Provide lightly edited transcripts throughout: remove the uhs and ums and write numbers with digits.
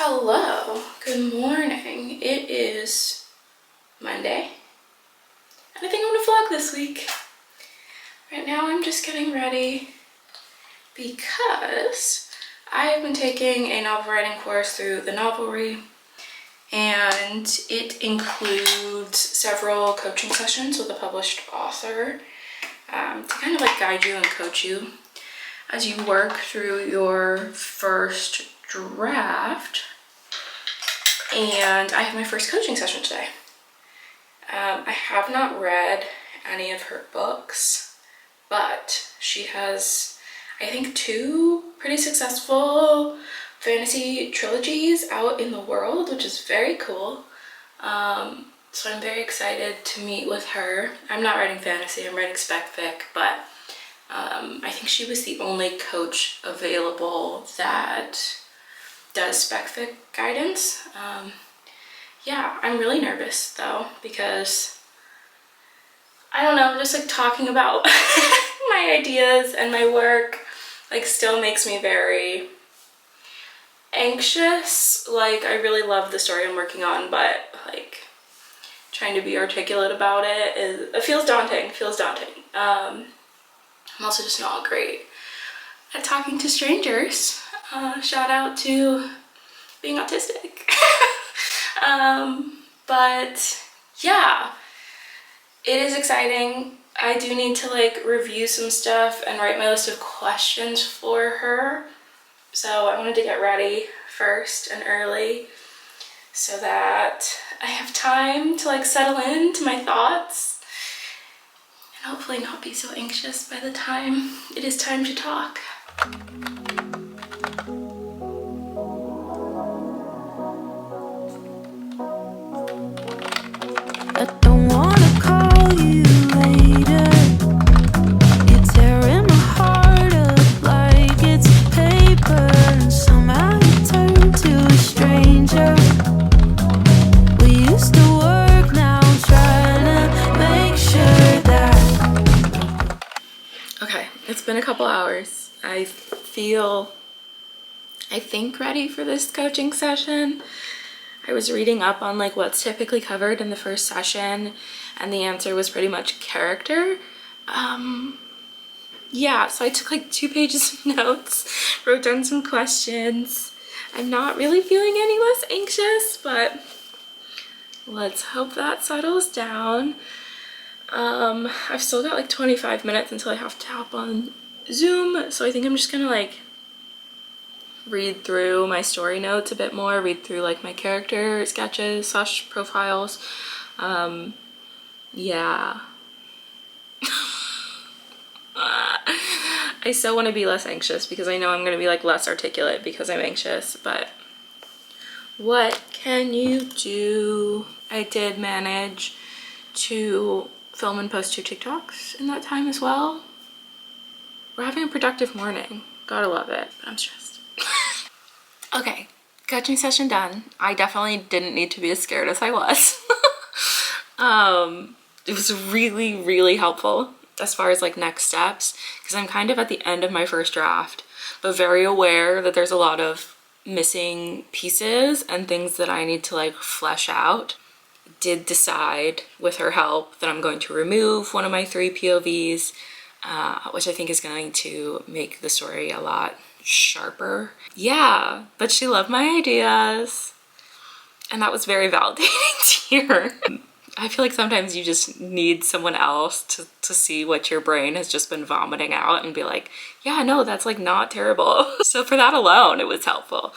Hello, good morning. It is Monday, and I think I'm gonna vlog this week. Right now I'm just getting ready because I have been taking a novel writing course through the Novelry, and it includes several coaching sessions with a published author to kind of like guide you and coach you as you work through your first draft. And I have my first coaching session today. I have not read any of her books, but she has, I think, 2 pretty successful fantasy trilogies out in the world, which is very cool. So I'm very excited to meet with her. I'm not writing fantasy, I'm writing spec fic, but I think she was the only coach available that does spec fic guidance. Yeah, I'm really nervous though, because I don't know, just like talking about my ideas and my work like still makes me very anxious. Like, I really love the story I'm working on, but like trying to be articulate about it feels daunting. I'm also just not great at talking to strangers. Shout out to being autistic. But yeah, it is exciting. I do need to like review some stuff and write my list of questions for her. So I wanted to get ready first and early so that I have time to like settle into my thoughts and hopefully not be so anxious by the time it is time to talk. I don't wanna call you later. You're tearing my heart up like it's paper, and somehow you turn to a stranger. We used to work, now I'm trying to make sure that. Okay, it's been a couple hours. I think ready for this coaching session. I was reading up on like what's typically covered in the first session, and the answer was pretty much character. Yeah, so I took like 2 pages of notes, wrote down some questions. I'm not really feeling any less anxious, but let's hope that settles down. I've still got like 25 minutes until I have to hop on Zoom, so I think I'm just gonna like read through my story notes a bit more, read through like my character sketches / profiles. Yeah. I still want to be less anxious because I know I'm going to be like less articulate because I'm anxious, but what can you do? I did manage to film and post 2 TikToks in that time as well. We're having a productive morning. Gotta love it, but I'm stressed. Okay, coaching session done. I definitely didn't need to be as scared as I was. It was really, really helpful as far as like next steps, because I'm kind of at the end of my first draft, but very aware that there's a lot of missing pieces and things that I need to like flesh out. Did decide with her help that I'm going to remove one of my 3 POVs, which I think is going to make the story a lot sharper. Yeah, but she loved my ideas, and that was very validating to hear. I feel like sometimes you just need someone else to see what your brain has just been vomiting out and be like, yeah, no, that's like not terrible. So for that alone, it was helpful.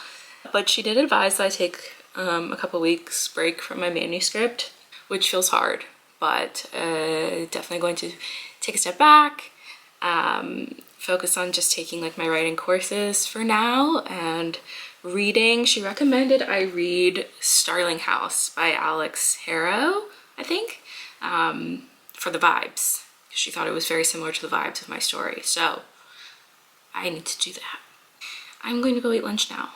But she did advise that I take a couple weeks break from my manuscript, which feels hard, but definitely going to take a step back, focus on just taking like my writing courses for now, and reading. She recommended I read Starling House by Alex Harrow, I think, for the vibes. She thought it was very similar to the vibes of my story, so I need to do that. I'm going to go eat lunch now,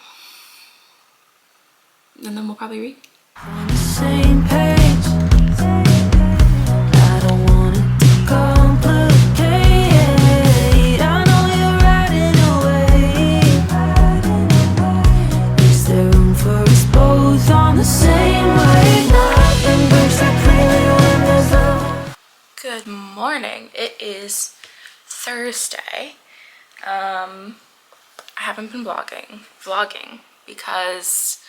and then we'll probably read. On the same page. I don't want it to complicate. I know you're riding away. Is there room for us both on the same wave. Nothing breaks that clearly when there's love. Good morning. It is Thursday. I haven't been vlogging because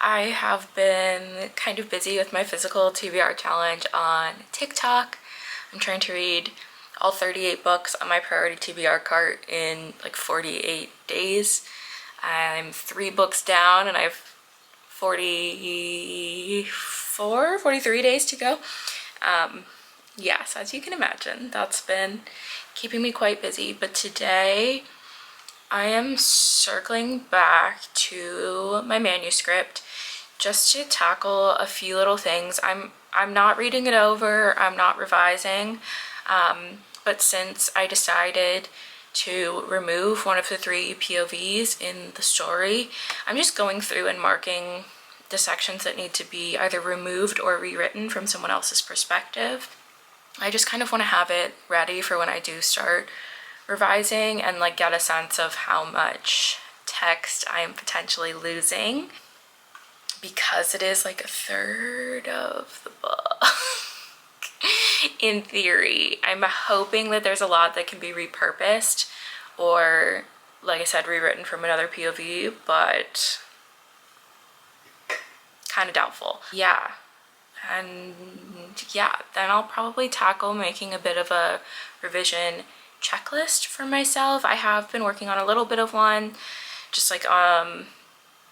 I have been kind of busy with my physical TBR challenge on TikTok. I'm trying to read all 38 books on my priority TBR cart in like 48 days. I'm 3 books down and I have 43 days to go. Yes, as you can imagine, that's been keeping me quite busy. But today I am circling back to my manuscript just to tackle a few little things. I'm not reading it over, I'm not revising, but since I decided to remove one of the 3 POVs in the story, I'm just going through and marking the sections that need to be either removed or rewritten from someone else's perspective. I just kind of want to have it ready for when I do start revising and like get a sense of how much text I am potentially losing, because it is like a third of the book. In theory, I'm hoping that there's a lot that can be repurposed or, like I said, rewritten from another POV, but kind of doubtful. Yeah. And yeah, then I'll probably tackle making a bit of a revision checklist for myself. I have been working on a little bit of one, just like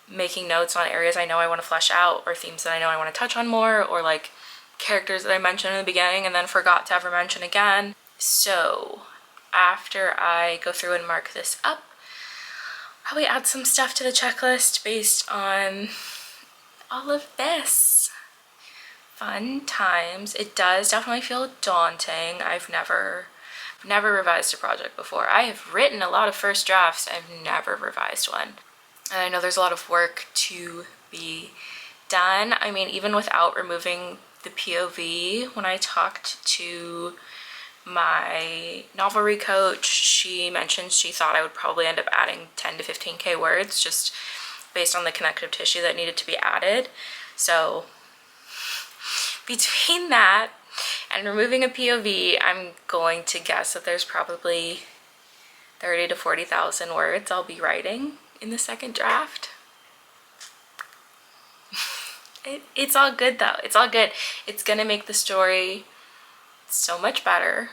making notes on areas I know I want to flesh out, or themes that I know I want to touch on more, or like characters that I mentioned in the beginning and then forgot to ever mention again. So after I go through and mark this up, probably add some stuff to the checklist based on all of this. Fun times. It does definitely feel daunting. I've never revised a project before. I have written a lot of first drafts. I've never revised one. And I know there's a lot of work to be done. I mean, even without removing the POV, when I talked to my novelry coach, she mentioned she thought I would probably end up adding 10 to 15k words just based on the connective tissue that needed to be added. So between that and removing a POV, I'm going to guess that there's probably 30 to 40,000 words I'll be writing in the second draft. It's all good though. It's all good. It's gonna make the story so much better.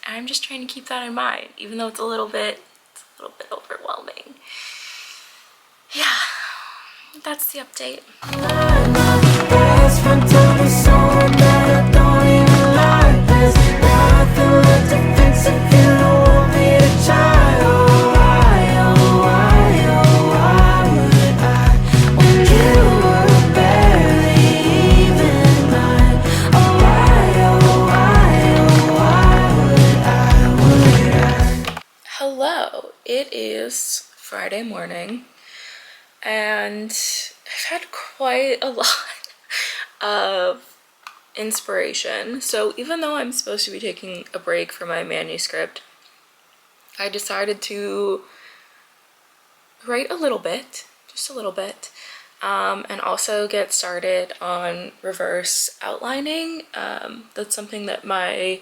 I'm just trying to keep that in mind, even though it's a little bit overwhelming. Yeah, that's the update. Hello, it is Friday morning and I've had quite a lot of inspiration. So even though I'm supposed to be taking a break from my manuscript, I decided to write a little bit, just a little bit, and also get started on reverse outlining. That's something that my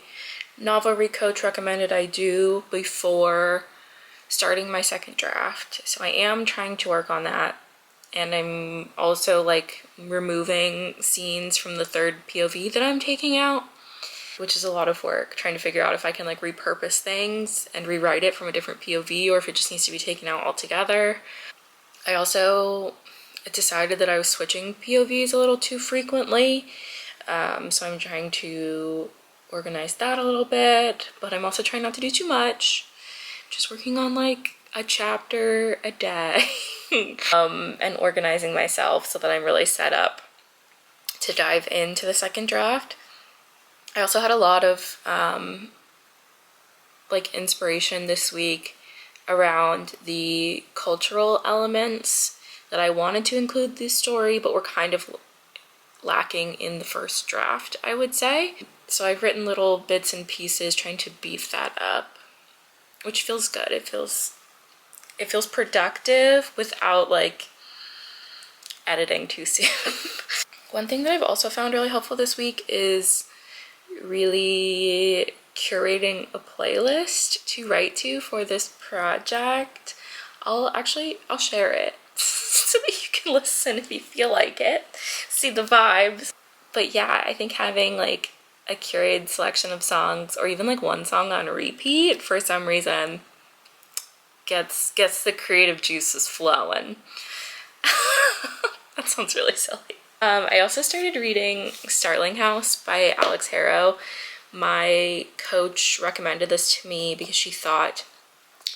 novelry coach recommended I do before starting my second draft. So I am trying to work on that. And I'm also like removing scenes from the 3rd POV that I'm taking out, which is a lot of work, trying to figure out if I can like repurpose things and rewrite it from a different POV or if it just needs to be taken out altogether. I also decided that I was switching POVs a little too frequently. So I'm trying to organize that a little bit, but I'm also trying not to do too much. Just working on like a chapter a day and organizing myself so that I'm really set up to dive into the second draft. I also had a lot of like inspiration this week around the cultural elements that I wanted to include this story but were kind of lacking in the first draft, I would say. So I've written little bits and pieces trying to beef that up, which feels good. It feels productive without like editing too soon. One thing that I've also found really helpful this week is really curating a playlist to write to for this project. I'll share it so that you can listen if you feel like it, see the vibes. But yeah, I think having like a curated selection of songs, or even like one song on repeat for some reason, gets the creative juices flowing. That sounds really silly. I also started reading Starling House by Alex Harrow. My coach recommended this to me because she thought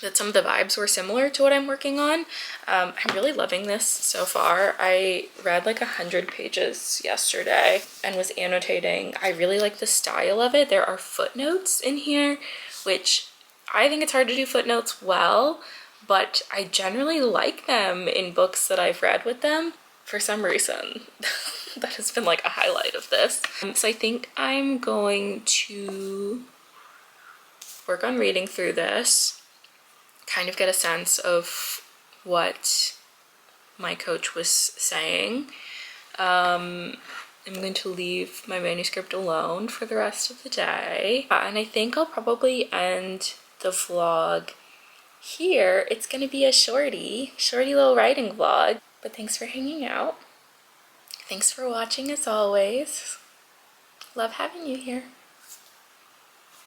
that some of the vibes were similar to what I'm working on. I'm really loving this so far. I read like 100 pages yesterday and was annotating. I really like the style of it. There are footnotes in here, which I think it's hard to do footnotes well, but I generally like them in books that I've read with them. For some reason, that has been like a highlight of this. So I think I'm going to work on reading through this, kind of get a sense of what my coach was saying. I'm going to leave my manuscript alone for the rest of the day. And I think I'll probably end the vlog here. It's gonna be a shorty little writing vlog. But thanks for hanging out. Thanks for watching as always. Love having you here.